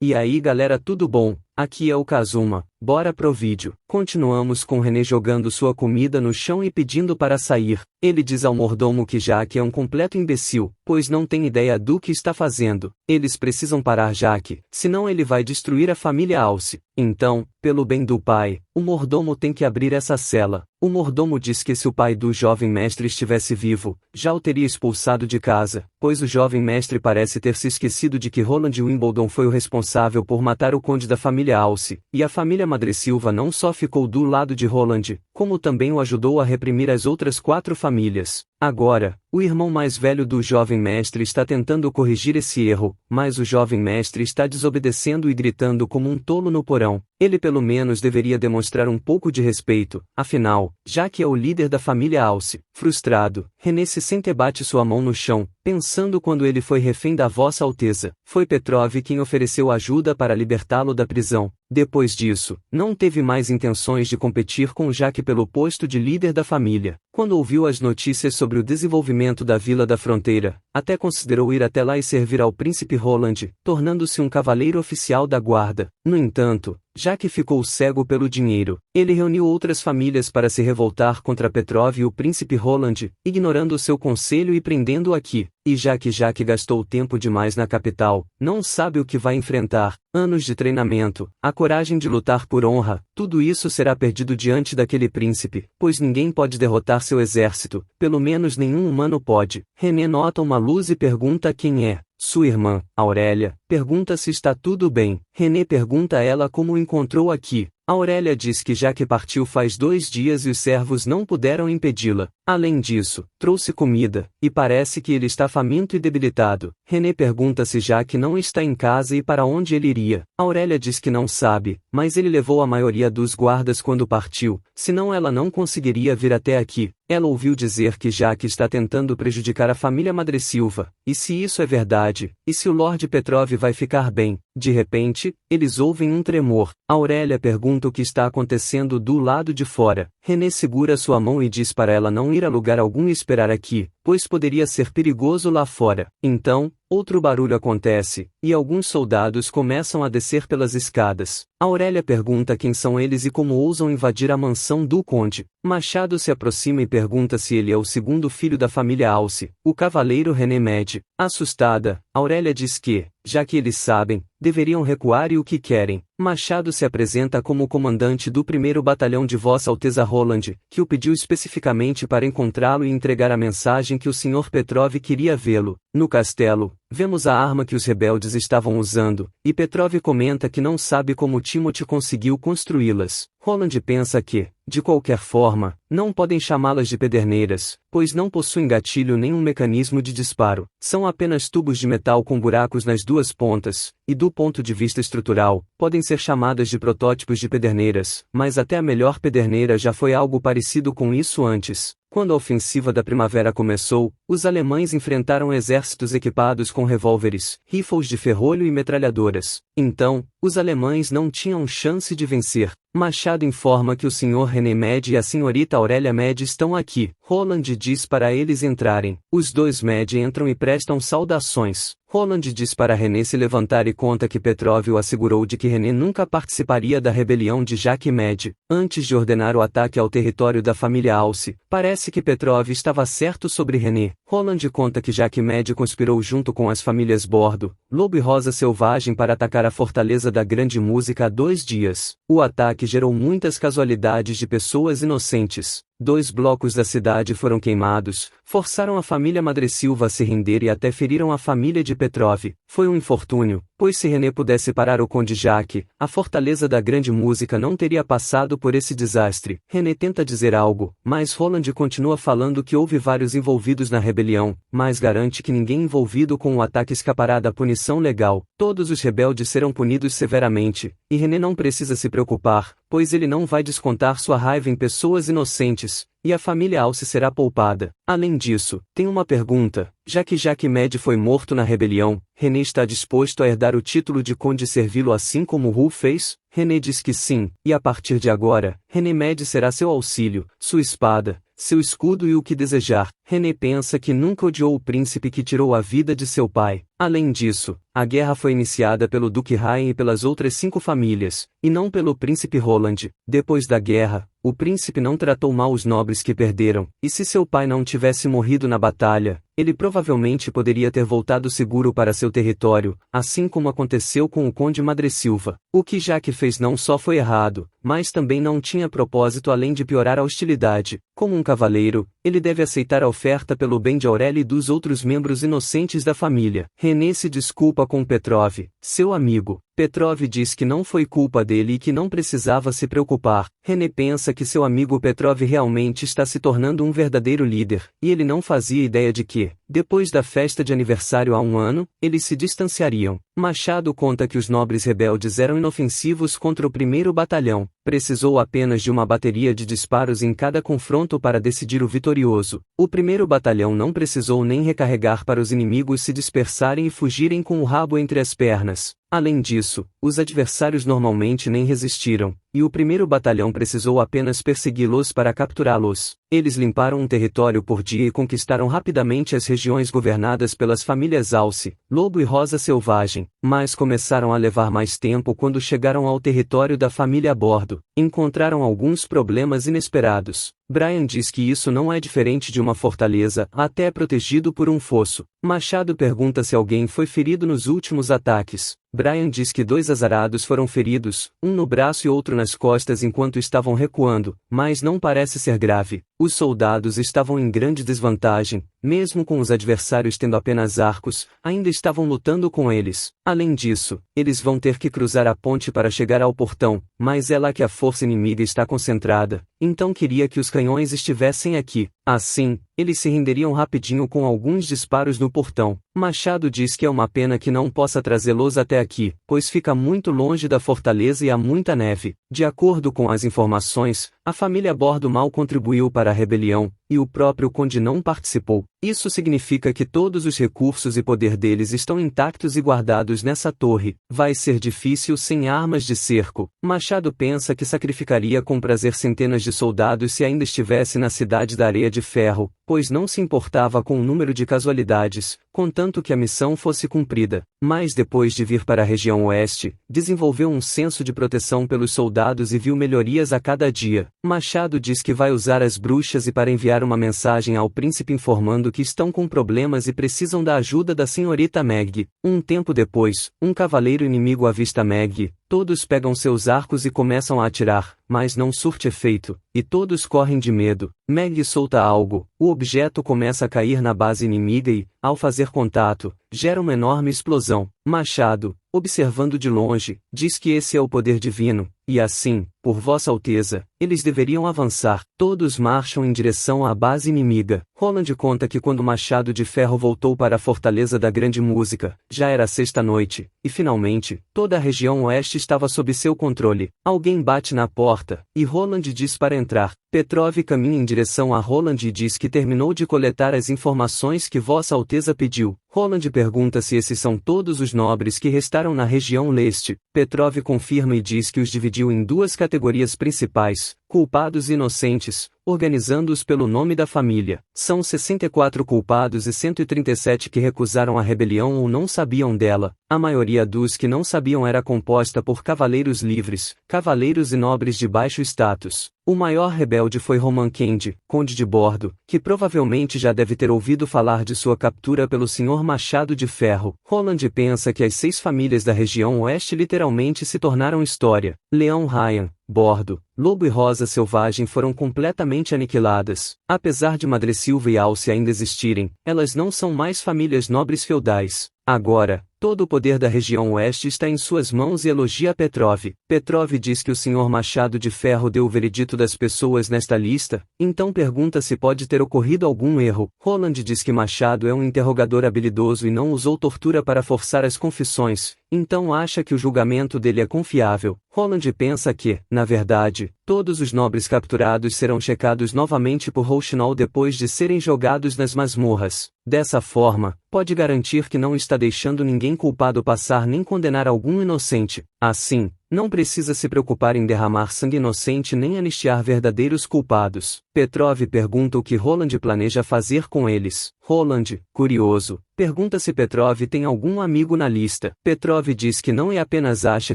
E aí galera, tudo bom? Aqui é o Kazuma, bora pro vídeo. Continuamos com René jogando sua comida no chão e pedindo para sair. Ele diz ao mordomo que Jaque é um completo imbecil, pois não tem ideia do que está fazendo. Eles precisam parar Jaque, senão ele vai destruir a família Alce. Então, pelo bem do pai, o mordomo tem que abrir essa cela. O mordomo diz que se o pai do jovem mestre estivesse vivo, já o teria expulsado de casa, pois o jovem mestre parece ter se esquecido de que Roland Wimbledon foi o responsável por matar o conde da família Alce, e a família Madressilva não só ficou do lado de Roland, como também o ajudou a reprimir as outras 4 famílias. Agora, o irmão mais velho do jovem mestre está tentando corrigir esse erro, mas o jovem mestre está desobedecendo e gritando como um tolo no porão. Ele pelo menos deveria demonstrar um pouco de respeito, afinal, Jaque é o líder da família Alce. Frustrado, René se sente e bate sua mão no chão, pensando quando ele foi refém da Vossa Alteza. Foi Petrov quem ofereceu ajuda para libertá-lo da prisão. Depois disso, não teve mais intenções de competir com Jaque pelo posto de líder da família. Quando ouviu as notícias sobre o desenvolvimento da Vila da Fronteira, até considerou ir até lá e servir ao príncipe Roland, tornando-se um cavaleiro oficial da guarda. No entanto, Jaque ficou cego pelo dinheiro. Ele reuniu outras famílias para se revoltar contra Petrov e o príncipe Roland, ignorando seu conselho e prendendo-o aqui. E Jaque gastou tempo demais na capital, não sabe o que vai enfrentar. Anos de treinamento, a coragem de lutar por honra, tudo isso será perdido diante daquele príncipe, pois ninguém pode derrotar seu exército, pelo menos nenhum humano pode. René nota uma luz e pergunta quem é. Sua irmã, Aurélia, pergunta se está tudo bem. René pergunta a ela como o encontrou aqui. Aurélia diz que Jaque partiu faz 2 dias e os servos não puderam impedi-la. Além disso, trouxe comida, e parece que ele está faminto e debilitado. René pergunta se Jaque não está em casa e para onde ele iria. Aurélia diz que não sabe, mas ele levou a maioria dos guardas quando partiu, senão ela não conseguiria vir até aqui. Ela ouviu dizer que Jaque está tentando prejudicar a família Madressilva, e se isso é verdade, e se o Lord Petrov vai ficar bem? De repente, eles ouvem um tremor. Aurélia pergunta o que está acontecendo do lado de fora. René segura sua mão e diz para ela não ir a lugar algum e esperar aqui, pois poderia ser perigoso lá fora. Então, outro barulho acontece, e alguns soldados começam a descer pelas escadas. Aurélia pergunta quem são eles e como ousam invadir a mansão do conde. Machado se aproxima e pergunta se ele é o segundo filho da família Alce, o cavaleiro René Med. Assustada, Aurélia diz que, já que eles sabem, deveriam recuar e o que querem. Machado se apresenta como comandante do 1º Batalhão de Vossa Alteza Roland, que o pediu especificamente para encontrá-lo e entregar a mensagem que o Sr. Petrov queria vê-lo. No castelo, vemos a arma que os rebeldes estavam usando, e Petrov comenta que não sabe como Timothy conseguiu construí-las. Roland pensa que, de qualquer forma, não podem chamá-las de pederneiras, pois não possuem gatilho nem um mecanismo de disparo. São apenas tubos de metal com buracos nas 2 pontas, e do ponto de vista estrutural, podem ser chamadas de protótipos de pederneiras, mas até a melhor pederneira já foi algo parecido com isso antes. Quando a ofensiva da primavera começou, os alemães enfrentaram exércitos equipados com revólveres, rifles de ferrolho e metralhadoras. Então, os alemães não tinham chance de vencer. Machado informa que o Sr. René Med e a Srta. Aurélia Med estão aqui. Roland diz para eles entrarem. Os 2 Med entram e prestam saudações. Roland diz para René se levantar e conta que Petrov o assegurou de que René nunca participaria da rebelião de Jaque Med. Antes de ordenar o ataque ao território da família Alce, parece que Petrov estava certo sobre René. Roland conta que Jaque Med conspirou junto com as famílias Bordo, Lobo e Rosa Selvagem para atacar a fortaleza da Grande Música há 2 dias. O ataque gerou muitas casualidades de pessoas inocentes. 2 blocos da cidade foram queimados, forçaram a família Madressilva a se render e até feriram a família de Petrov. Foi um infortúnio, pois se René pudesse parar o conde Jaque, a fortaleza da Grande Música não teria passado por esse desastre. René tenta dizer algo, mas Roland continua falando que houve vários envolvidos na rebelião, mas garante que ninguém envolvido com o ataque escapará da punição legal. Todos os rebeldes serão punidos severamente, e René não precisa se preocupar, pois ele não vai descontar sua raiva em pessoas inocentes, e a família Alce será poupada. Além disso, tem uma pergunta: já que Jaque Med foi morto na rebelião, René está disposto a herdar o título de conde e servi-lo assim como Ru fez? René diz que sim, e a partir de agora, René Med será seu auxílio, sua espada, seu escudo e o que desejar. René pensa que nunca odiou o príncipe que tirou a vida de seu pai. Além disso, a guerra foi iniciada pelo Duque Ryan e pelas outras 5 famílias, e não pelo príncipe Roland. Depois da guerra, o príncipe não tratou mal os nobres que perderam, e se seu pai não tivesse morrido na batalha, ele provavelmente poderia ter voltado seguro para seu território, assim como aconteceu com o conde Madressilva. O que Jacques fez não só foi errado, mas também não tinha propósito além de piorar a hostilidade. Como um cavaleiro, ele deve aceitar a oferta pelo bem de Aurélie e dos outros membros inocentes da família. René se desculpa com Petrov, seu amigo. Petrov diz que não foi culpa dele e que não precisava se preocupar. René pensa que seu amigo Petrov realmente está se tornando um verdadeiro líder, e ele não fazia ideia de que, depois da festa de aniversário há um ano, eles se distanciariam. Machado conta que os nobres rebeldes eram inofensivos contra o primeiro batalhão. Precisou apenas de uma bateria de disparos em cada confronto para decidir o vitorioso. O primeiro batalhão não precisou nem recarregar para os inimigos se dispersarem e fugirem com o rabo entre as pernas. Além disso, os adversários normalmente nem resistiram, e o primeiro batalhão precisou apenas persegui-los para capturá-los. Eles limparam um território por dia e conquistaram rapidamente as regiões governadas pelas famílias Alce, Lobo e Rosa Selvagem, mas começaram a levar mais tempo quando chegaram ao território da família a bordo. Encontraram alguns problemas inesperados. Brian diz que isso não é diferente de uma fortaleza, até protegido por um fosso. Machado pergunta se alguém foi ferido nos últimos ataques. Brian diz que 2 azarados foram feridos, um no braço e outro nas costas enquanto estavam recuando, mas não parece ser grave. Os soldados estavam em grande desvantagem, mesmo com os adversários tendo apenas arcos, ainda estavam lutando com eles. Além disso, eles vão ter que cruzar a ponte para chegar ao portão, mas é lá que a força inimiga está concentrada, então queria que os canhões estivessem aqui. Assim, eles se renderiam rapidinho com alguns disparos no portão. Machado diz que é uma pena que não possa trazê-los até aqui, pois fica muito longe da fortaleza e há muita neve. De acordo com as informações, a família a bordo mal contribuiu para a rebelião, e o próprio conde não participou. Isso significa que todos os recursos e poder deles estão intactos e guardados nessa torre. Vai ser difícil sem armas de cerco. Machado pensa que sacrificaria com prazer centenas de soldados se ainda estivesse na cidade da Areia de Ferro, pois não se importava com o número de casualidades, contanto que a missão fosse cumprida. Mas depois de vir para a região oeste, desenvolveu um senso de proteção pelos soldados e viu melhorias a cada dia. Machado diz que vai usar as bruxas e para enviar uma mensagem ao príncipe informando que estão com problemas e precisam da ajuda da senhorita Meg. Um tempo depois, um cavaleiro inimigo avista Meg. Todos pegam seus arcos e começam a atirar, mas não surte efeito, e todos correm de medo. Meg solta algo, o objeto começa a cair na base inimiga e, ao fazer contato, gera uma enorme explosão. Machado, observando de longe, diz que esse é o poder divino, e assim, por Vossa Alteza, eles deveriam avançar. Todos marcham em direção à base inimiga. Roland conta que quando Machado de Ferro voltou para a Fortaleza da Grande Música, já era sexta-noite, e finalmente, toda a região oeste estava sob seu controle. Alguém bate na porta, e Roland diz para entrar. Petrov caminha em direção a Roland e diz que terminou de coletar as informações que Vossa Alteza pediu. Roland pergunta se esses são todos os nobres que restaram na região leste. Petrov confirma e diz que os dividiu em 2 categorias principais, culpados e inocentes, organizando-os pelo nome da família. São 64 culpados e 137 que recusaram a rebelião ou não sabiam dela. A maioria dos que não sabiam era composta por cavaleiros livres, cavaleiros e nobres de baixo status. O maior rebelde foi Roman Kend, conde de Bordo, que provavelmente já deve ter ouvido falar de sua captura pelo Sr. Machado de Ferro. Roland pensa que as 6 famílias da região oeste literalmente se tornaram história. Leão Ryan, Bordo, Lobo e Rosa Selvagem foram completamente aniquiladas. Apesar de Madressilva e Alce ainda existirem, elas não são mais famílias nobres feudais. Agora, todo o poder da região oeste está em suas mãos e elogia Petrov. Petrov diz que o Sr. Machado de Ferro deu o veredito das pessoas nesta lista, então pergunta se pode ter ocorrido algum erro. Roland diz que Machado é um interrogador habilidoso e não usou tortura para forçar as confissões, então acha que o julgamento dele é confiável. Roland pensa que, na verdade, todos os nobres capturados serão checados novamente por Rouxinol depois de serem jogados nas masmorras. Dessa forma, pode garantir que não está deixando ninguém culpado passar nem condenar algum inocente. Assim, Não precisa se preocupar em derramar sangue inocente nem anistiar verdadeiros culpados. Petrov pergunta o que Roland planeja fazer com eles. Roland, curioso, pergunta se Petrov tem algum amigo na lista. Petrov diz que não e apenas acha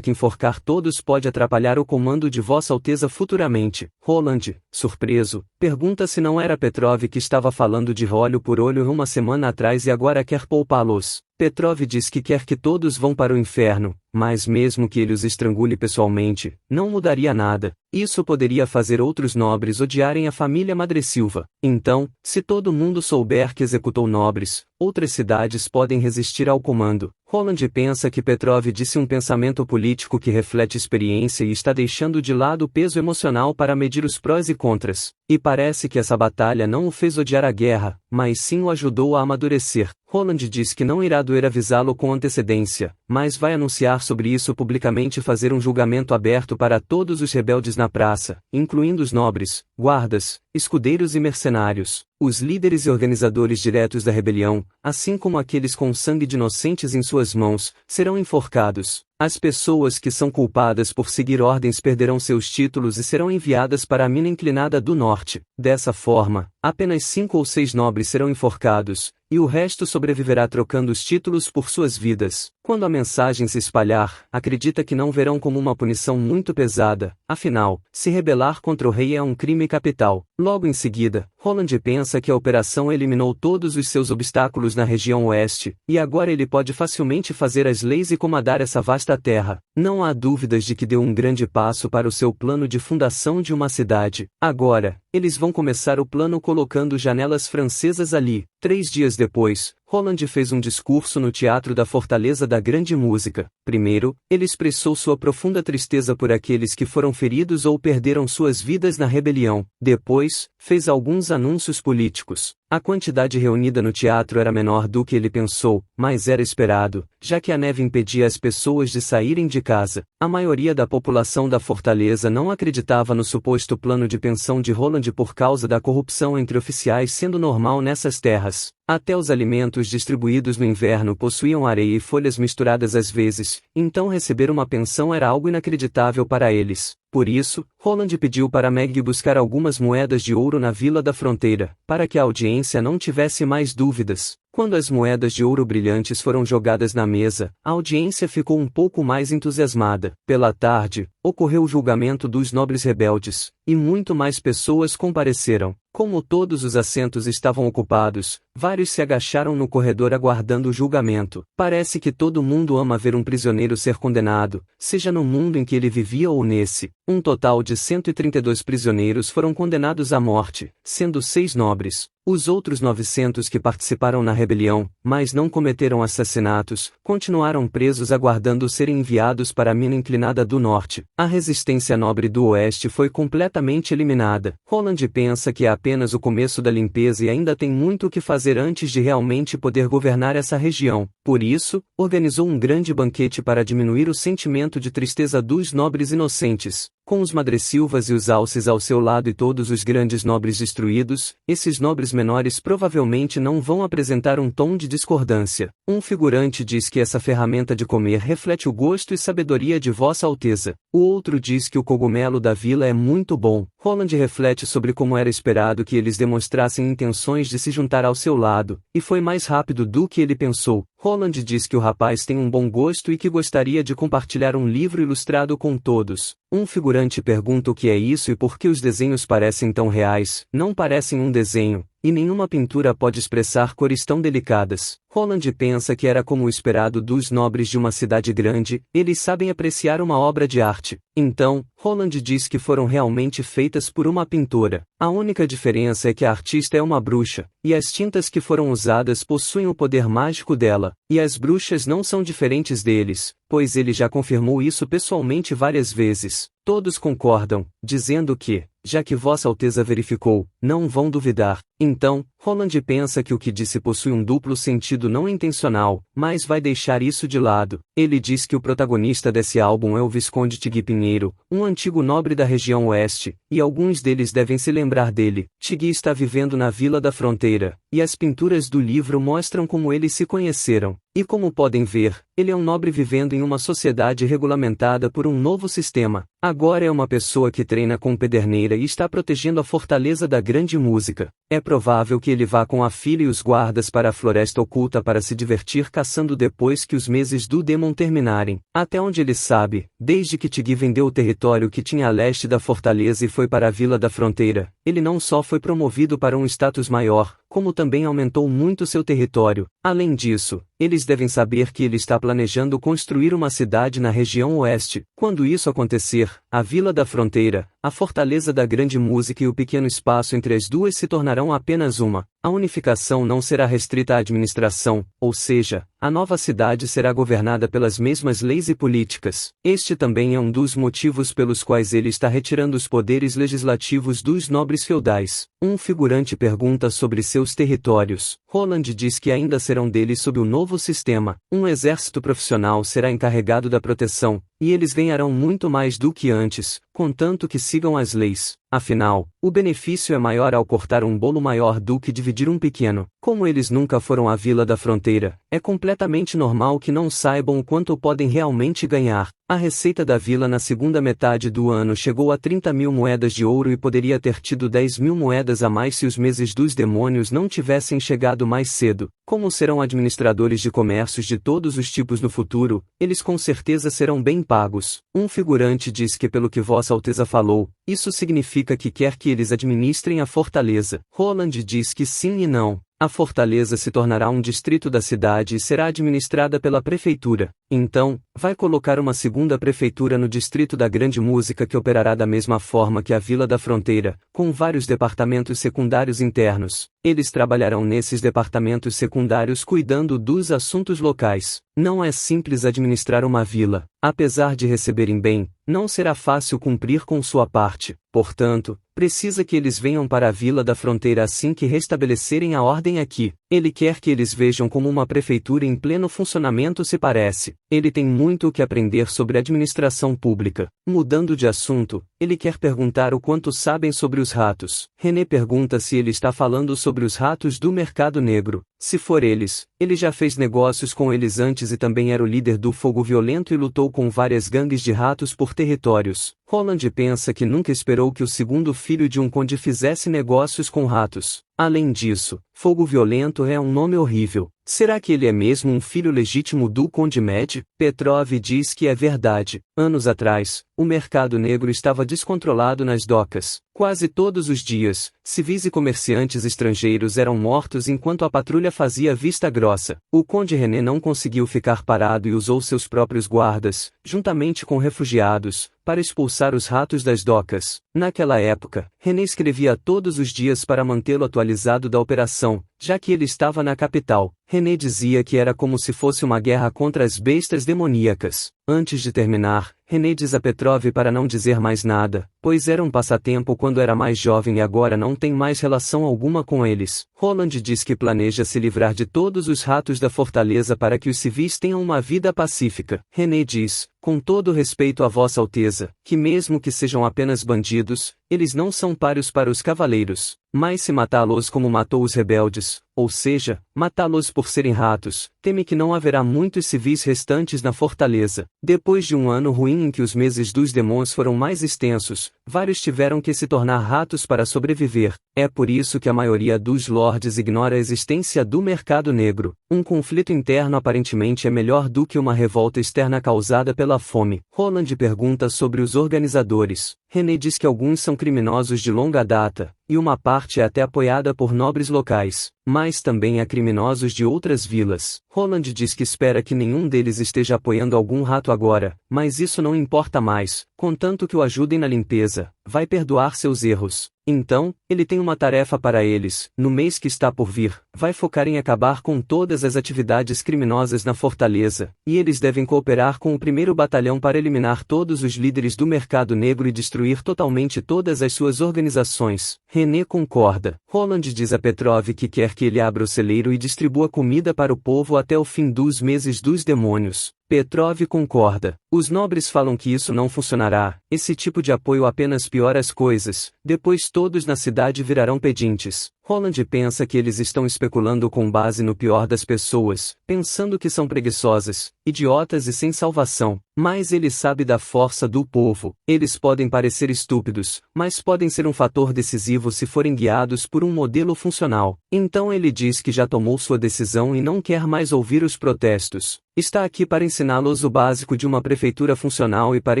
que enforcar todos pode atrapalhar o comando de Vossa Alteza futuramente. Roland, surpreso, pergunta se não era Petrov que estava falando de olho por olho uma semana atrás e agora quer poupá-los. Petrov diz que quer que todos vão para o inferno, mas mesmo que ele os estrangule pessoalmente, não mudaria nada. Isso poderia fazer outros nobres odiarem a família Madressilva. Então, se todo mundo souber que executou nobres, outras cidades podem resistir ao comando. Roland pensa que Petrov disse um pensamento político que reflete experiência e está deixando de lado o peso emocional para medir os prós e contras. E parece que essa batalha não o fez odiar a guerra, mas sim o ajudou a amadurecer. Roland diz que não irá doer avisá-lo com antecedência, mas vai anunciar sobre isso publicamente e fazer um julgamento aberto para todos os rebeldes na praça, incluindo os nobres, guardas, escudeiros e mercenários. Os líderes e organizadores diretos da rebelião, assim como aqueles com sangue de inocentes em suas mãos, serão enforcados. As pessoas que são culpadas por seguir ordens perderão seus títulos e serão enviadas para a mina inclinada do norte. Dessa forma, apenas 5 ou 6 nobres serão enforcados, e o resto sobreviverá trocando os títulos por suas vidas. Quando a mensagem se espalhar, acredita que não verão como uma punição muito pesada, afinal, se rebelar contra o rei é um crime capital. Logo em seguida, Roland pensa que a operação eliminou todos os seus obstáculos na região oeste, e agora ele pode facilmente fazer as leis e comandar essa vasta terra. Não há dúvidas de que deu um grande passo para o seu plano de fundação de uma cidade. Agora, eles vão começar o plano colocando janelas francesas ali. 3 dias depois, Roland fez um discurso no Teatro da Fortaleza da Grande Música. Primeiro, ele expressou sua profunda tristeza por aqueles que foram feridos ou perderam suas vidas na rebelião. Depois, fez alguns anúncios políticos. A quantidade reunida no teatro era menor do que ele pensou, mas era esperado, já que a neve impedia as pessoas de saírem de casa. A maioria da população da fortaleza não acreditava no suposto plano de pensão de Roland por causa da corrupção entre oficiais sendo normal nessas terras. Até os alimentos distribuídos no inverno possuíam areia e folhas misturadas às vezes, então receber uma pensão era algo inacreditável para eles. Por isso, Roland pediu para Meg buscar algumas moedas de ouro na Vila da Fronteira, para que a audiência não tivesse mais dúvidas. Quando as moedas de ouro brilhantes foram jogadas na mesa, a audiência ficou um pouco mais entusiasmada. Pela tarde, ocorreu o julgamento dos nobres rebeldes, e muito mais pessoas compareceram. Como todos os assentos estavam ocupados, vários se agacharam no corredor aguardando o julgamento. Parece que todo mundo ama ver um prisioneiro ser condenado, seja no mundo em que ele vivia ou nesse. Um total de 132 prisioneiros foram condenados à morte, sendo 6 nobres. Os outros 900 que participaram na rebelião, mas não cometeram assassinatos, continuaram presos aguardando serem enviados para a mina inclinada do norte. A resistência nobre do oeste foi completamente eliminada. Roland pensa que é apenas o começo da limpeza e ainda tem muito o que fazer antes de realmente poder governar essa região. Por isso, organizou um grande banquete para diminuir o sentimento de tristeza dos nobres inocentes. Com os Madressilvas e os Alces ao seu lado e todos os grandes nobres destruídos, esses nobres menores provavelmente não vão apresentar um tom de discordância. Um figurante diz que essa ferramenta de comer reflete o gosto e sabedoria de Vossa Alteza. O outro diz que o cogumelo da vila é muito bom. Roland reflete sobre como era esperado que eles demonstrassem intenções de se juntar ao seu lado, e foi mais rápido do que ele pensou. Roland diz que o rapaz tem um bom gosto e que gostaria de compartilhar um livro ilustrado com todos. Um figurante pergunta o que é isso e por que os desenhos parecem tão reais. Não parecem um desenho, e nenhuma pintura pode expressar cores tão delicadas. Roland pensa que era como o esperado dos nobres de uma cidade grande, eles sabem apreciar uma obra de arte. Então, Roland diz que foram realmente feitas por uma pintora. A única diferença é que a artista é uma bruxa, e as tintas que foram usadas possuem o poder mágico dela, e as bruxas não são diferentes deles, pois ele já confirmou isso pessoalmente várias vezes. Todos concordam, dizendo que, já que Vossa Alteza verificou, não vão duvidar. Então, Roland pensa que o que disse possui um duplo sentido não intencional, mas vai deixar isso de lado. Ele diz que o protagonista desse álbum é o Visconde Tigui Pinheiro, um antigo nobre da região oeste, e alguns deles devem se lembrar dele. Tigui está vivendo na Vila da Fronteira, e as pinturas do livro mostram como eles se conheceram. E como podem ver, ele é um nobre vivendo em uma sociedade regulamentada por um novo sistema. Agora é uma pessoa que treina com pederneira e está protegendo a fortaleza da grande música. É provável que ele vá com a filha e os guardas para a floresta oculta para se divertir caçando depois que os meses do Demon terminarem. Até onde ele sabe, desde que Tigui vendeu o território que tinha a leste da fortaleza e foi para a Vila da Fronteira, ele não só foi promovido para um status maior, como também aumentou muito seu território. Além disso, eles devem saber que ele está planejando construir uma cidade na região oeste. Quando isso acontecer, a Vila da Fronteira, a Fortaleza da Grande Música e o pequeno espaço entre as duas se tornarão apenas uma. A unificação não será restrita à administração, ou seja, a nova cidade será governada pelas mesmas leis e políticas. Este também é um dos motivos pelos quais ele está retirando os poderes legislativos dos nobres feudais. Um figurante pergunta sobre seus territórios. Roland diz que ainda serão deles sob o novo sistema. Um exército profissional será encarregado da proteção, e eles ganharão muito mais do que antes, contanto que sigam as leis. Afinal, o benefício é maior ao cortar um bolo maior do que dividir um pequeno. Como eles nunca foram à Vila da Fronteira, é completamente normal que não saibam o quanto podem realmente ganhar. A receita da vila na segunda metade do ano chegou a 30.000 moedas de ouro e poderia ter tido 10.000 moedas a mais se os meses dos demônios não tivessem chegado mais cedo. Como serão administradores de comércios de todos os tipos no futuro, eles com certeza serão bem pagos. Um figurante diz que pelo que Vossa Alteza falou, isso significa que quer que eles administrem a fortaleza. Roland diz que sim e não. A fortaleza se tornará um distrito da cidade e será administrada pela prefeitura. Então, vai colocar uma segunda prefeitura no distrito da Grande Música que operará da mesma forma que a Vila da Fronteira, com vários departamentos secundários internos. Eles trabalharão nesses departamentos secundários cuidando dos assuntos locais. Não é simples administrar uma vila. Apesar de receberem bem, não será fácil cumprir com sua parte. Portanto, precisa que eles venham para a Vila da Fronteira assim que restabelecerem a ordem aqui. Ele quer que eles vejam como uma prefeitura em pleno funcionamento se parece. Ele tem muito o que aprender sobre administração pública. Mudando de assunto, ele quer perguntar o quanto sabem sobre os ratos. René pergunta se ele está falando sobre os ratos do mercado negro. Se for eles, ele já fez negócios com eles antes e também era o líder do fogo violento e lutou com várias gangues de ratos por territórios. Roland pensa que nunca esperou que o segundo filho de um conde fizesse negócios com ratos. Além disso, fogo violento é um nome horrível. Será que ele é mesmo um filho legítimo do Conde Med? Petrov diz que é verdade. Anos atrás, o mercado negro estava descontrolado nas docas. Quase todos os dias, civis e comerciantes estrangeiros eram mortos enquanto a patrulha fazia vista grossa. O Conde René não conseguiu ficar parado e usou seus próprios guardas, juntamente com refugiados, para expulsar os ratos das docas. Naquela época, René escrevia todos os dias para mantê-lo atualizado da operação, já que ele estava na capital. René dizia que era como se fosse uma guerra contra as bestas demoníacas. Antes de terminar, René diz a Petrov para não dizer mais nada, pois era um passatempo quando era mais jovem e agora não tem mais relação alguma com eles. Roland diz que planeja se livrar de todos os ratos da fortaleza para que os civis tenham uma vida pacífica. René diz, com todo respeito a Vossa Alteza, que mesmo que sejam apenas bandidos, eles não são páreos para os cavaleiros. Mas se matá-los como matou os rebeldes, ou seja, matá-los por serem ratos, teme que não haverá muitos civis restantes na fortaleza. Depois de um ano ruim em que os meses dos demônios foram mais extensos, vários tiveram que se tornar ratos para sobreviver. É por isso que a maioria dos lords ignora a existência do mercado negro. Um conflito interno aparentemente é melhor do que uma revolta externa causada pela fome. Roland pergunta sobre os organizadores. René diz que alguns são criminosos de longa data, e uma parte é até apoiada por nobres locais, mas também há criminosos de outras vilas. Roland diz que espera que nenhum deles esteja apoiando algum rato agora, mas isso não importa mais, contanto que o ajudem na limpeza, vai perdoar seus erros. Então, ele tem uma tarefa para eles. No mês que está por vir, vai focar em acabar com todas as atividades criminosas na fortaleza, e eles devem cooperar com o 1º batalhão para eliminar todos os líderes do mercado negro e destruir destruir totalmente todas as suas organizações. René concorda. Roland diz a Petrov que quer que ele abra o celeiro e distribua comida para o povo até o fim dos meses dos demônios. Petrov concorda. Os nobres falam que isso não funcionará, esse tipo de apoio apenas piora as coisas, depois todos na cidade virarão pedintes. Roland pensa que eles estão especulando com base no pior das pessoas, pensando que são preguiçosas, idiotas e sem salvação, mas ele sabe da força do povo. Eles podem parecer estúpidos, mas podem ser um fator decisivo se forem guiados por um modelo funcional. Então ele diz que já tomou sua decisão e não quer mais ouvir os protestos. Está aqui para ensiná-los o básico de uma prefeitura funcional e para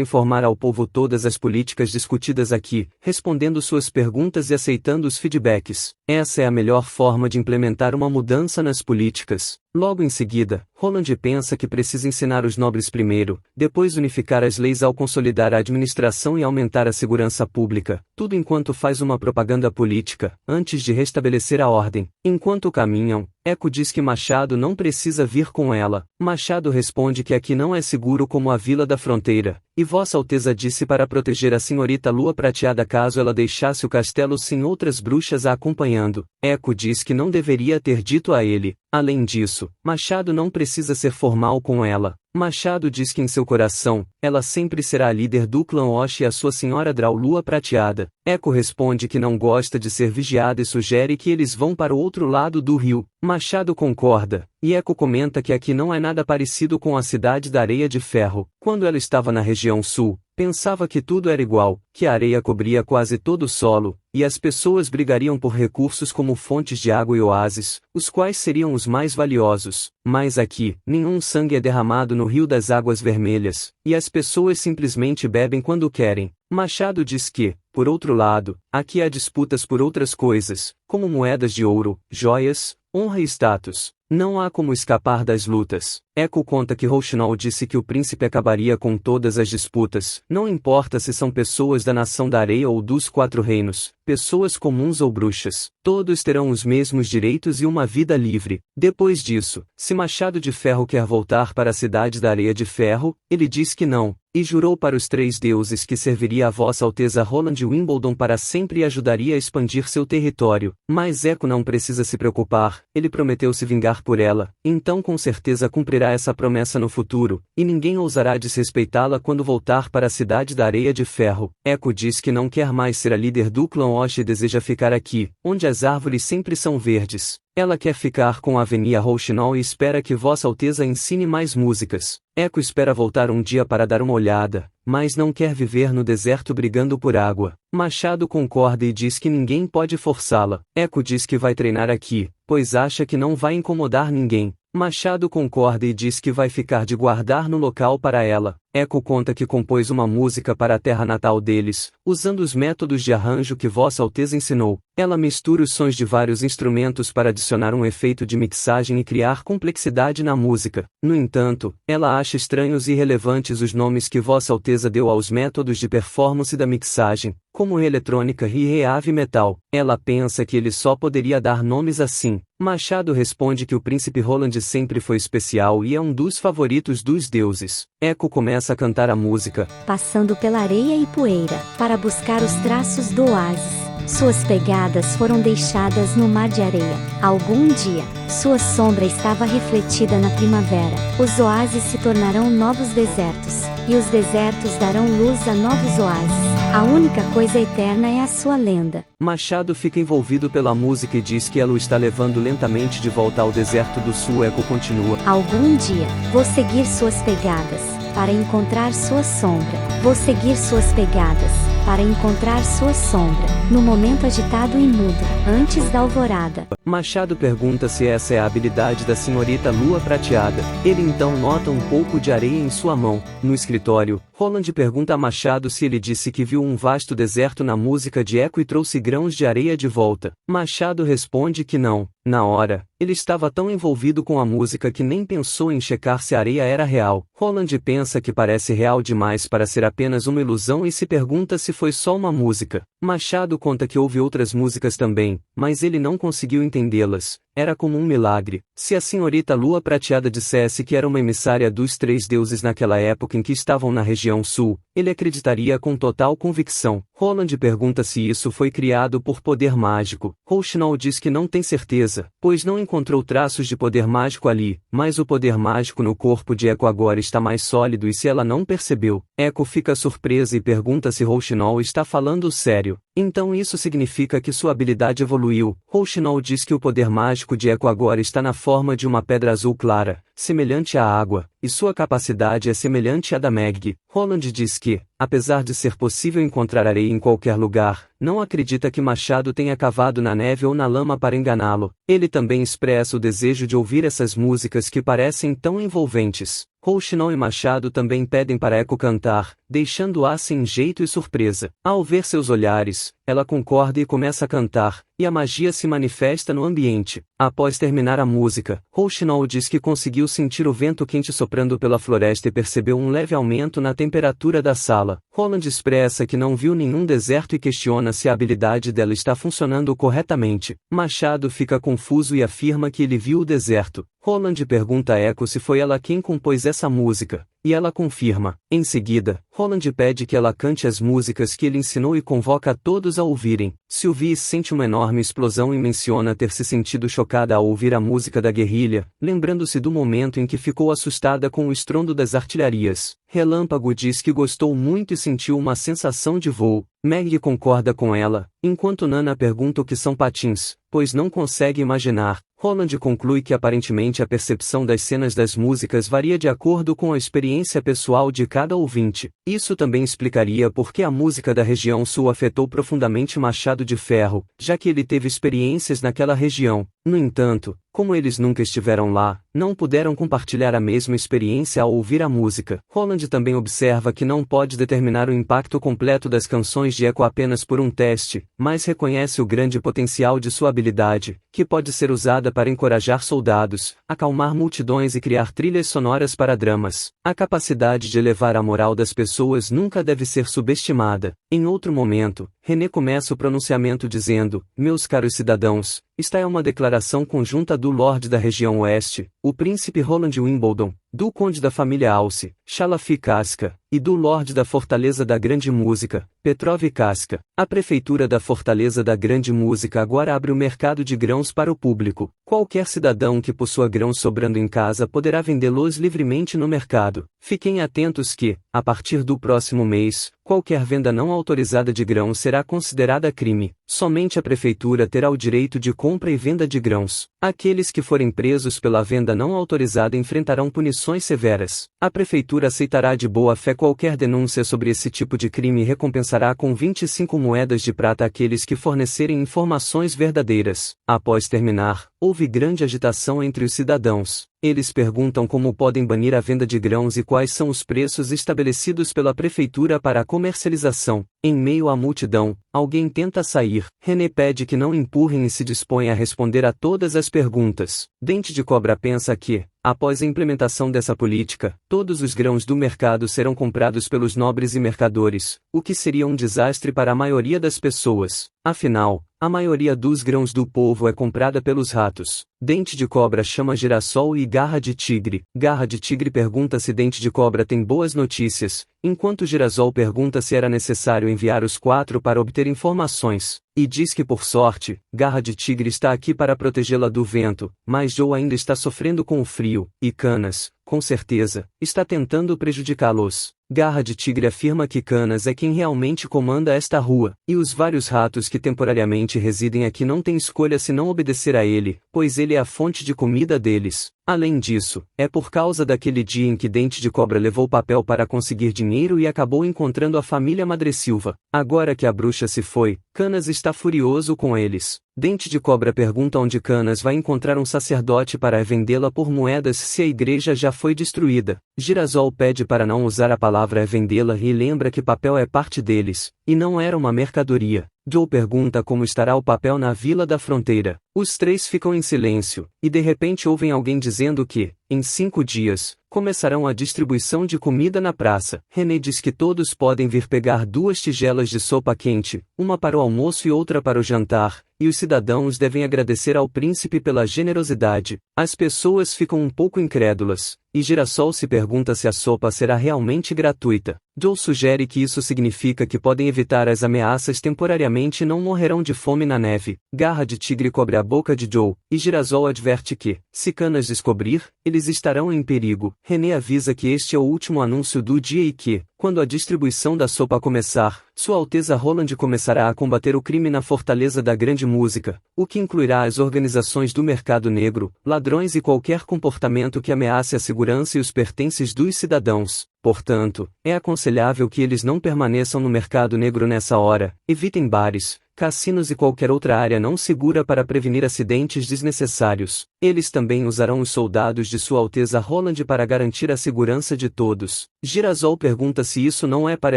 informar ao povo todas as políticas discutidas aqui, respondendo suas perguntas e aceitando os feedbacks. Essa é a melhor forma de implementar uma mudança nas políticas. Logo em seguida, Roland pensa que precisa ensinar os nobres primeiro, depois unificar as leis ao consolidar a administração e aumentar a segurança pública, tudo enquanto faz uma propaganda política, antes de restabelecer a ordem. Enquanto caminham, Eco diz que Machado não precisa vir com ela. Machado responde que aqui não é seguro como a Vila da Fronteira, e Vossa Alteza disse para proteger a senhorita Lua Prateada caso ela deixasse o castelo sem outras bruxas a acompanhando. Eco diz que não deveria ter dito a ele. Além disso, Machado não precisa ser formal com ela. Machado diz que em seu coração, ela sempre será a líder do clã Osh e a sua senhora Draw Lua Prateada. Eco responde que não gosta de ser vigiada e sugere que eles vão para o outro lado do rio. Machado concorda, e Eco comenta que aqui não é nada parecido com a cidade da Areia de Ferro. Quando ela estava na região sul, pensava que tudo era igual, que a areia cobria quase todo o solo, e as pessoas brigariam por recursos como fontes de água e oásis, os quais seriam os mais valiosos. Mas aqui, nenhum sangue é derramado no Rio das Águas Vermelhas, e as pessoas simplesmente bebem quando querem. Machado diz que, por outro lado, aqui há disputas por outras coisas, como moedas de ouro, joias, honra e status. Não há como escapar das lutas. Eco conta que Rouxinol disse que o príncipe acabaria com todas as disputas, não importa se são pessoas da Nação da Areia ou dos Quatro Reinos, pessoas comuns ou bruxas, todos terão os mesmos direitos e uma vida livre. Depois disso, se Machado de Ferro quer voltar para a cidade da Areia de Ferro, ele diz que não, e jurou para os três deuses que serviria a Vossa Alteza Roland Wimbledon para sempre e ajudaria a expandir seu território. Mas Eco não precisa se preocupar, ele prometeu se vingar por ela, então com certeza cumprirá essa promessa no futuro, e ninguém ousará desrespeitá-la quando voltar para a cidade da Areia de Ferro. Eco diz que não quer mais ser a líder do clã Osh e deseja ficar aqui, onde as árvores sempre são verdes. Ela quer ficar com a Avenida Rouxinol e espera que Vossa Alteza ensine mais músicas. Eco espera voltar um dia para dar uma olhada, mas não quer viver no deserto brigando por água. Machado concorda e diz que ninguém pode forçá-la. Eco diz que vai treinar aqui, pois acha que não vai incomodar ninguém. Machado concorda e diz que vai ficar de guardar no local para ela. Eco conta que compôs uma música para a terra natal deles, usando os métodos de arranjo que Vossa Alteza ensinou. Ela mistura os sons de vários instrumentos para adicionar um efeito de mixagem e criar complexidade na música. No entanto, ela acha estranhos e irrelevantes os nomes que Vossa Alteza deu aos métodos de performance da mixagem, como eletrônica e heavy metal. Ela pensa que ele só poderia dar nomes assim. Machado responde que o príncipe Roland sempre foi especial e é um dos favoritos dos deuses. Eco começa a cantar a música, passando pela areia e poeira, para buscar os traços do oásis. Suas pegadas foram deixadas no mar de areia. Algum dia, sua sombra estava refletida na primavera. Os oásis se tornarão novos desertos, e os desertos darão luz a novos oásis. A única coisa eterna é a sua lenda. Machado fica envolvido pela música e diz que ela o está levando lentamente de volta ao deserto do sul. Eco continua. Algum dia, vou seguir suas pegadas, para encontrar sua sombra. Vou seguir suas pegadas, para encontrar sua sombra, no momento agitado e mudo, antes da alvorada. Machado pergunta se essa é a habilidade da senhorita Lua Prateada. Ele então nota um pouco de areia em sua mão. No escritório, Roland pergunta a Machado se ele disse que viu um vasto deserto na música de Eco e trouxe grãos de areia de volta. Machado responde que não. Na hora, ele estava tão envolvido com a música que nem pensou em checar se a areia era real. Roland pensa que parece real demais para ser apenas uma ilusão e se pergunta se foi só uma música. Machado conta que houve outras músicas também, mas ele não conseguiu entendê-las. era como um milagre. Se a senhorita Lua Prateada dissesse que era uma emissária dos 3 deuses naquela época em que estavam na região sul, ele acreditaria com total convicção. Roland pergunta se isso foi criado por poder mágico. Rouxinol diz que não tem certeza, pois não encontrou traços de poder mágico ali, mas o poder mágico no corpo de Echo agora está mais sólido e se ela não percebeu, Echo fica surpresa e pergunta se Rouxinol está falando sério. Então isso significa que sua habilidade evoluiu. Rouxinol diz que o poder mágico de Echo agora está na forma de uma pedra azul clara, semelhante à água, e sua capacidade é semelhante à da Meg. Roland diz que, apesar de ser possível encontrar areia em qualquer lugar, não acredita que Machado tenha cavado na neve ou na lama para enganá-lo. Ele também expressa o desejo de ouvir essas músicas que parecem tão envolventes. Rouxinol e Machado também pedem para Echo cantar, deixando-a sem jeito e surpresa. Ao ver seus olhares, ela concorda e começa a cantar, e a magia se manifesta no ambiente. Após terminar a música, Rouxinol diz que conseguiu sentir o vento quente soprando pela floresta e percebeu um leve aumento na temperatura da sala. Roland expressa que não viu nenhum deserto e questiona se a habilidade dela está funcionando corretamente. Machado fica confuso e afirma que ele viu o deserto. Roland pergunta a Echo se foi ela quem compôs essa música, e ela confirma. Em seguida, Roland pede que ela cante as músicas que ele ensinou e convoca a todos a ouvirem. Sylvie sente uma enorme explosão e menciona ter se sentido chocada ao ouvir a música da guerrilha, lembrando-se do momento em que ficou assustada com o estrondo das artilharias. Relâmpago diz que gostou muito e sentiu uma sensação de voo. Meg concorda com ela, enquanto Nana pergunta o que são patins, pois não consegue imaginar. Roland conclui que aparentemente a percepção das cenas das músicas varia de acordo com a experiência pessoal de cada ouvinte. Isso também explicaria por que a música da região sul afetou profundamente Machado de Ferro, já que ele teve experiências naquela região. No entanto, como eles nunca estiveram lá, não puderam compartilhar a mesma experiência ao ouvir a música. Roland também observa que não pode determinar o impacto completo das canções de Echo apenas por um teste, mas reconhece o grande potencial de sua habilidade, que pode ser usada para encorajar soldados, acalmar multidões e criar trilhas sonoras para dramas. A capacidade de elevar a moral das pessoas nunca deve ser subestimada. Em outro momento, René começa o pronunciamento dizendo: "Meus caros cidadãos, esta é uma declaração conjunta do Lorde da região Oeste, o Príncipe Roland Wimbledon, do Conde da família Alce, Chalafi Casca, e do Lorde da Fortaleza da Grande Música, Petrov Casca. A Prefeitura da Fortaleza da Grande Música agora abre o mercado de grãos para o público. Qualquer cidadão que possua grãos sobrando em casa poderá vendê-los livremente no mercado. Fiquem atentos que, a partir do próximo mês, qualquer venda não autorizada de grãos será considerada crime. Somente a Prefeitura terá o direito de compra e venda de grãos. Aqueles que forem presos pela venda não autorizada enfrentarão punições severas. A Prefeitura aceitará de boa fé qualquer denúncia sobre esse tipo de crime e recompensará com 25 moedas de prata aqueles que fornecerem informações verdadeiras." Após terminar, houve grande agitação entre os cidadãos. Eles perguntam como podem banir a venda de grãos e quais são os preços estabelecidos pela prefeitura para a comercialização. Em meio à multidão, alguém tenta sair. René pede que não empurrem e se dispõe a responder a todas as perguntas. Dente de Cobra pensa que, após a implementação dessa política, todos os grãos do mercado serão comprados pelos nobres e mercadores, o que seria um desastre para a maioria das pessoas. Afinal, a maioria dos grãos do povo é comprada pelos ratos. Dente de Cobra chama Girassol e Garra de Tigre. Garra de Tigre pergunta se Dente de Cobra tem boas notícias, enquanto Girassol pergunta se era necessário enviar os 4 para obter informações. E diz que por sorte, Garra de Tigre está aqui para protegê-la do vento, mas Joe ainda está sofrendo com o frio, e Canas, com certeza, está tentando prejudicá-los. Garra de Tigre afirma que Canas é quem realmente comanda esta rua, e os vários ratos que temporariamente residem aqui não têm escolha senão obedecer a ele, pois ele é a fonte de comida deles. Além disso, é por causa daquele dia em que Dente de Cobra levou papel para conseguir dinheiro e acabou encontrando a família Madressilva. Agora que a bruxa se foi, Canas está furioso com eles. Dente de Cobra pergunta onde Canas vai encontrar um sacerdote para vendê-la por moedas se a igreja já foi destruída. Girassol pede para não usar a palavra vendê-la e lembra que papel é parte deles, e não era uma mercadoria. Joe pergunta como estará o papel na Vila da Fronteira. Os 3 ficam em silêncio, e de repente ouvem alguém dizendo que, em 5 dias, começarão a distribuição de comida na praça. René diz que todos podem vir pegar 2 tigelas de sopa quente, uma para o almoço e outra para o jantar, e os cidadãos devem agradecer ao príncipe pela generosidade. As pessoas ficam um pouco incrédulas, e Girassol se pergunta se a sopa será realmente gratuita. Joe sugere que isso significa que podem evitar as ameaças temporariamente e não morrerão de fome na neve. Garra de Tigre cobre a boca de Joe, e Girassol adverte que, se Canas descobrir, eles estarão em perigo. René avisa que este é o último anúncio do dia e que, quando a distribuição da sopa começar, Sua Alteza Roland começará a combater o crime na Fortaleza da Grande Música, o que incluirá as organizações do mercado negro, ladrões e qualquer comportamento que ameace a segurança e os pertences dos cidadãos. Portanto, é aconselhável que eles não permaneçam no mercado negro nessa hora, evitem bares, cassinos e qualquer outra área não segura para prevenir acidentes desnecessários. Eles também usarão os soldados de Sua Alteza Roland para garantir a segurança de todos. Girassol pergunta se isso não é para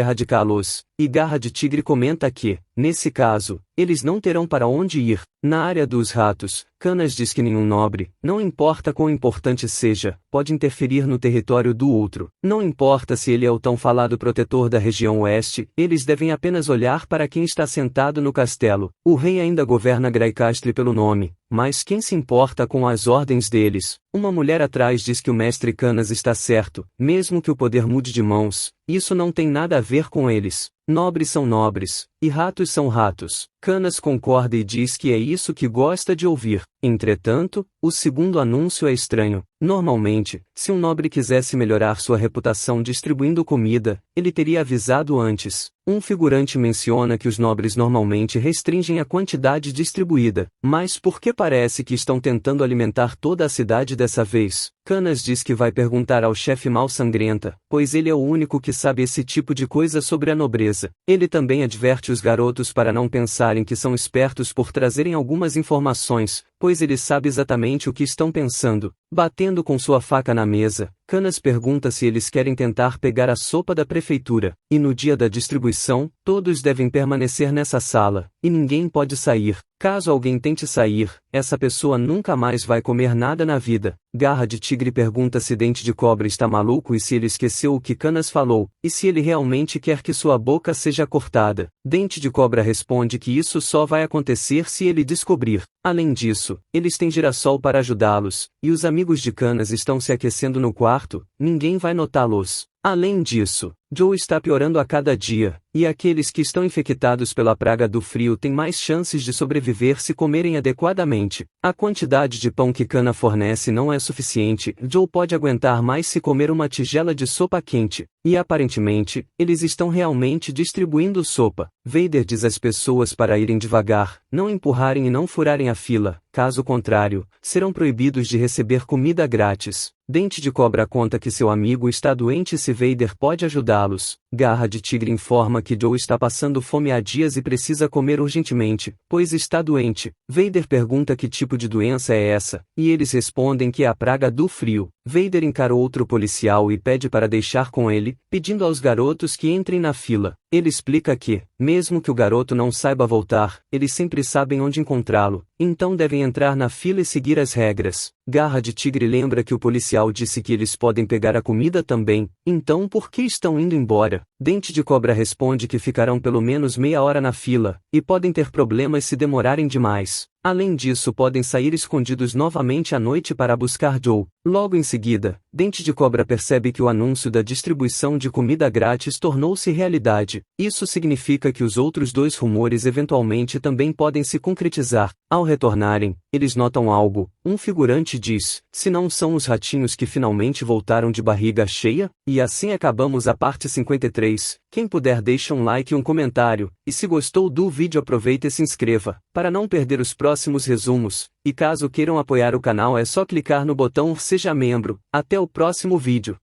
erradicá-los, e Garra de Tigre comenta que, nesse caso, eles não terão para onde ir. Na área dos ratos, Canas diz que nenhum nobre, não importa quão importante seja, pode interferir no território do outro. Não importa se ele é o tão falado protetor da região oeste, eles devem apenas olhar para quem está sentado no castelo. O rei ainda governa Graicastre pelo nome, mas quem se importa com as ordens deles? Uma mulher atrás diz que o mestre Canas está certo, mesmo que o poder mude de mãos, isso não tem nada a ver com eles. Nobres são nobres, e ratos são ratos. Canas concorda e diz que é isso que gosta de ouvir. Entretanto, o segundo anúncio é estranho. Normalmente, se um nobre quisesse melhorar sua reputação distribuindo comida, ele teria avisado antes. Um figurante menciona que os nobres normalmente restringem a quantidade distribuída, mas por que parece que estão tentando alimentar toda a cidade dessa vez? Canas diz que vai perguntar ao chefe Mal Sangrenta, pois ele é o único que sabe esse tipo de coisa sobre a nobreza. Ele também adverte os garotos para não pensarem que são espertos por trazerem algumas informações, pois ele sabe exatamente o que estão pensando. Batendo com sua faca na mesa, Canas pergunta se eles querem tentar pegar a sopa da prefeitura, e no dia da distribuição, todos devem permanecer nessa sala, e ninguém pode sair. Caso alguém tente sair, essa pessoa nunca mais vai comer nada na vida. Garra de Tigre pergunta se Dente de Cobra está maluco e se ele esqueceu o que Canas falou, e se ele realmente quer que sua boca seja cortada. Dente de Cobra responde que isso só vai acontecer se ele descobrir. Além disso, eles têm Girassol para ajudá-los, e os amigos de Canas estão se aquecendo no quarto, ninguém vai notá-los. Além disso, Joe está piorando a cada dia, e aqueles que estão infectados pela praga do frio têm mais chances de sobreviver se comerem adequadamente. A quantidade de pão que Cana fornece não é suficiente, Joe pode aguentar mais se comer uma tigela de sopa quente, e aparentemente, eles estão realmente distribuindo sopa. Vader diz às pessoas para irem devagar, não empurrarem e não furarem a fila, caso contrário, serão proibidos de receber comida grátis. Dente de Cobra conta que seu amigo está doente e se Vader pode ajudá-los. Garra de Tigre informa que Joe está passando fome há dias e precisa comer urgentemente, pois está doente. Vader pergunta que tipo de doença é essa, e eles respondem que é a praga do frio. Vader encara outro policial e pede para deixar com ele, pedindo aos garotos que entrem na fila. Ele explica que, mesmo que o garoto não saiba voltar, eles sempre sabem onde encontrá-lo, então devem entrar na fila e seguir as regras. Garra de Tigre lembra que o policial disse que eles podem pegar a comida também, então por que estão indo embora? Dente de Cobra responde que ficarão pelo menos meia hora na fila, e podem ter problemas se demorarem demais. Além disso, podem sair escondidos novamente à noite para buscar Joe. Logo em seguida, Dente de Cobra percebe que o anúncio da distribuição de comida grátis tornou-se realidade. Isso significa que os outros dois rumores eventualmente também podem se concretizar. Ao retornarem, eles notam algo. Um figurante diz: se não são os ratinhos que finalmente voltaram de barriga cheia? E assim acabamos a parte 53. Quem puder deixa um like e um comentário, e se gostou do vídeo aproveita e se inscreva, para não perder os próximos resumos, e caso queiram apoiar o canal é só clicar no botão Seja Membro. Até o próximo vídeo.